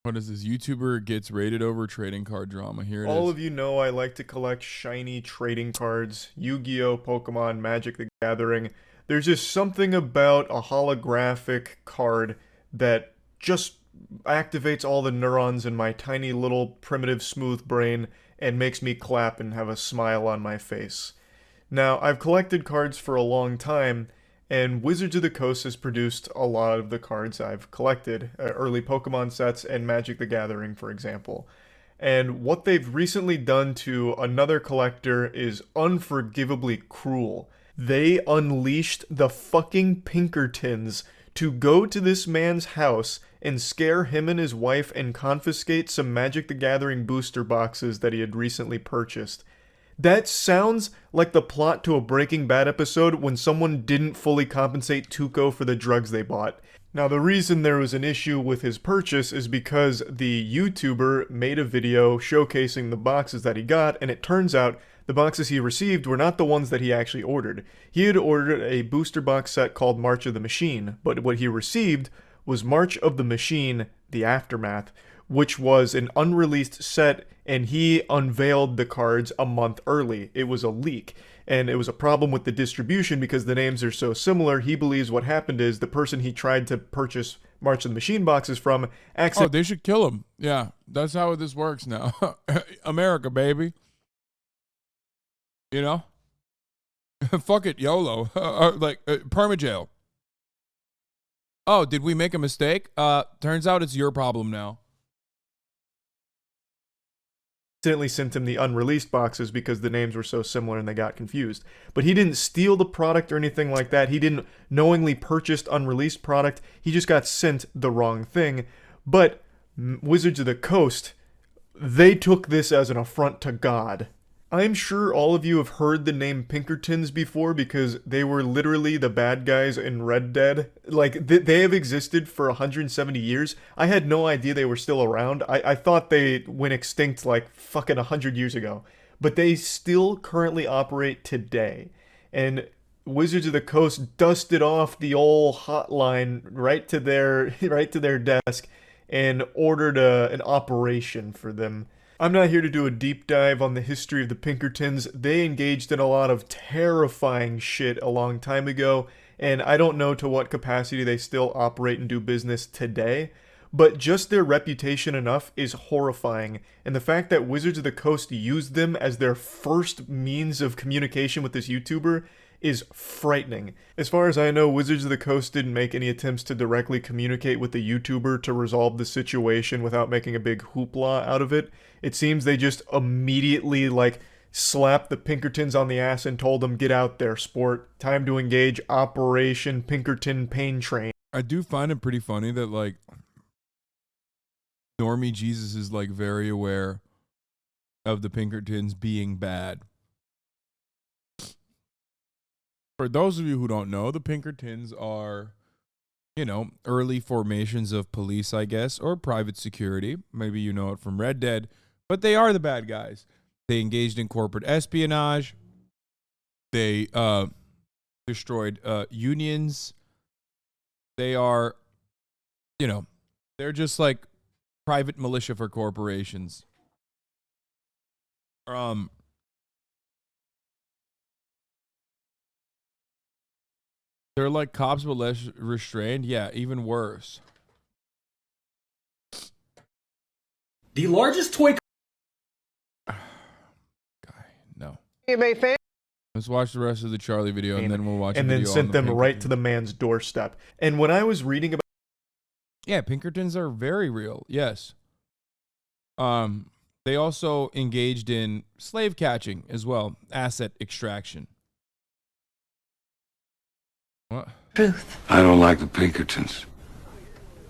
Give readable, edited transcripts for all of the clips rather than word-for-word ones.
What is this? YouTuber gets rated over trading card drama. Here it All is. of you know I like to collect shiny trading cards, Yu-Gi-Oh, Pokemon, Magic the Gathering. There's just something about a holographic card that just activates all the neurons in my tiny little primitive smooth brain and makes me clap and have a smile on my face. Now, I've collected cards for a long time, and Wizards of the Coast has produced a lot of the cards I've collected, early Pokemon sets and Magic the Gathering, for example. And what they've recently done to another collector is unforgivably cruel. They unleashed the fucking Pinkertons to go to this man's house and scare him and his wife and confiscate some Magic the Gathering booster boxes that he had recently purchased. That sounds like the plot to a Breaking Bad episode when someone didn't fully compensate Tuco for the drugs they bought. Now, the reason there was an issue with his purchase is because the YouTuber made a video showcasing the boxes that he got, and it turns out the boxes he received were not the ones that he actually ordered. He had ordered a booster box set called March of the Machine, but what he received was March of the Machine, The Aftermath, which was an unreleased set, and he unveiled the cards a month early. It was a leak, and it was a problem with the distribution because the names are so similar. He believes what happened is the person he tried to purchase March of the Machine boxes from Oh, accidentally. they should kill him. Yeah, that's how this works now. America, baby. You know? Fuck it, YOLO. Permajail. Oh, did we make a mistake? Turns out it's your problem now. Sent him the unreleased boxes because the names were so similar and they got confused. But he didn't steal the product or anything like that. He didn't knowingly purchase unreleased product. He just got sent the wrong thing. But Wizards of the Coast, they took this as an affront to God. I'm sure all of you have heard the name Pinkertons before because they were literally the bad guys in Red Dead. Like, they have existed for 170 years. I had no idea they were still around. I thought they went extinct like fucking 100 years ago. But they still currently operate today. And Wizards of the Coast dusted off the old hotline right to their desk and ordered an operation for them. I'm not here to do a deep dive on the history of the Pinkertons. They engaged in a lot of terrifying shit a long time ago, and I don't know to what capacity they still operate and do business today. But just their reputation enough is horrifying, and the fact that Wizards of the Coast used them as their first means of communication with this YouTuber is frightening. As far as I know, Wizards of the Coast didn't make any attempts to directly communicate with the YouTuber to resolve the situation without making a big hoopla out of it. It seems they just immediately, like, slapped the Pinkertons on the ass and told them, get out there, sport. Time to engage Operation Pinkerton Pain Train. I do find it pretty funny that, like, Normie Jesus is, like, very aware of the Pinkertons being bad. For those of you who don't know, the Pinkertons are, you know, early formations of police, I guess, or private security. Maybe you know it from Red Dead, but they are the bad guys. They engaged in corporate espionage. They destroyed unions. They are, you know, they're just like private militia for corporations. They're like cops but less restrained. Yeah, even worse. The largest toy. Guy, no. AMA fan. Let's watch the rest of the Charlie video, and then we'll watch a and video then sent on them right Pinkertons. to the man's doorstep. And when I was reading about Yeah, Pinkertons are very real. Yes. They also engaged in slave catching as well, asset extraction. What? Truth. I don't like the Pinkertons.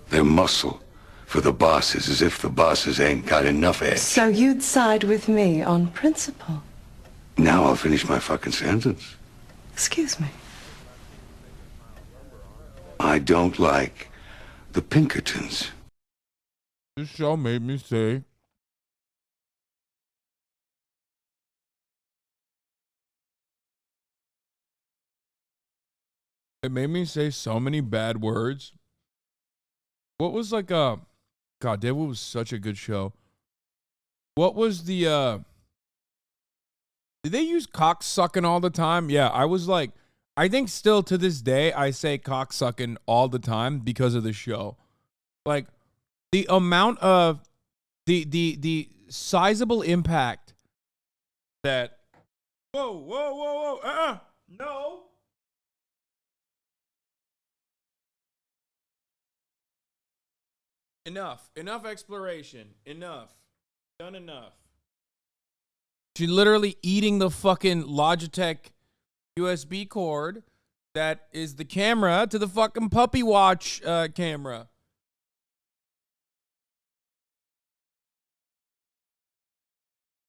They're muscle for the bosses, as if the bosses ain't got enough edge. So you'd side with me on principle? Now I'll finish my fucking sentence. Excuse me. I don't like the Pinkertons. This show made me say, it made me say so many bad words. What was like God, Deadwood was such a good show. What was the did they use cock sucking all the time? Yeah, I was like, I think still to this day I say cock sucking all the time because of the show. Like the amount of the sizable impact that no. Enough exploration. Enough. Done enough. She's literally eating the fucking Logitech USB cord that is the camera to the fucking puppy watch camera.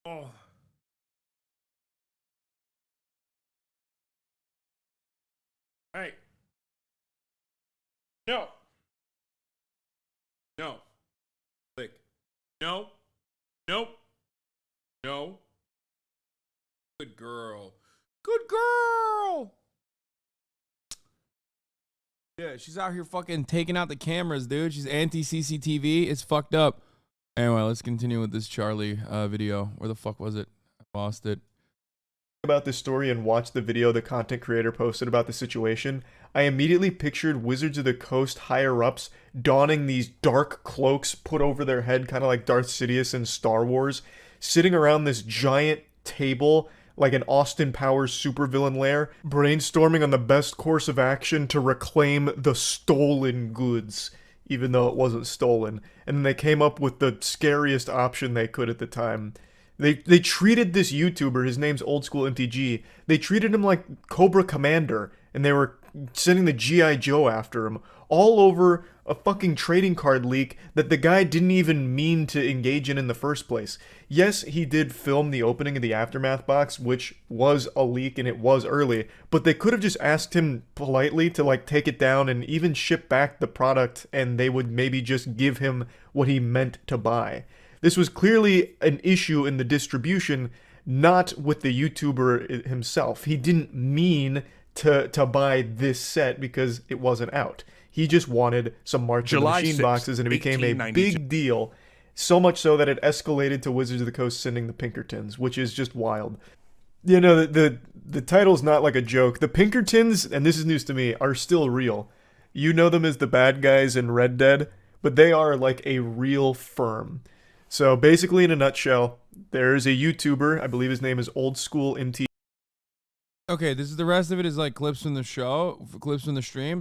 Oh. Hey. No. No. Click. No. Nope. No. Good girl. Good girl. Yeah, she's out here fucking taking out the cameras, dude. She's anti-CCTV. It's fucked up. Anyway, let's continue with this Charlie video. Where the fuck was it? I lost it. About this story and watched the video the content creator posted about the situation, I immediately pictured Wizards of the Coast higher-ups donning these dark cloaks put over their head, kind of like Darth Sidious in Star Wars, sitting around this giant table like an Austin Powers supervillain lair, brainstorming on the best course of action to reclaim the stolen goods, even though it wasn't stolen. And then they came up with the scariest option they could at the time. They treated this YouTuber, his name's Old School MTG, they treated him like Cobra Commander, and they were sending the G.I. Joe after him, all over a fucking trading card leak that the guy didn't even mean to engage in the first place. Yes, he did film the opening of the Aftermath box, which was a leak and it was early, but they could have just asked him politely to like take it down and even ship back the product, and they would maybe just give him what he meant to buy. This was clearly an issue in the distribution, not with the YouTuber himself. He didn't mean to buy this set because it wasn't out. He just wanted some March of the Machine 6th, boxes, and it became a big deal. So much so that it escalated to Wizards of the Coast sending the Pinkertons, which is just wild. You know, the title's not like a joke. The Pinkertons, and this is news to me, are still real. You know them as the bad guys in Red Dead, but they are like a real firm. So basically, in a nutshell, there's a YouTuber, I believe his name is Old School MTG. Okay, this is the rest of it is like clips from the show, clips from the stream.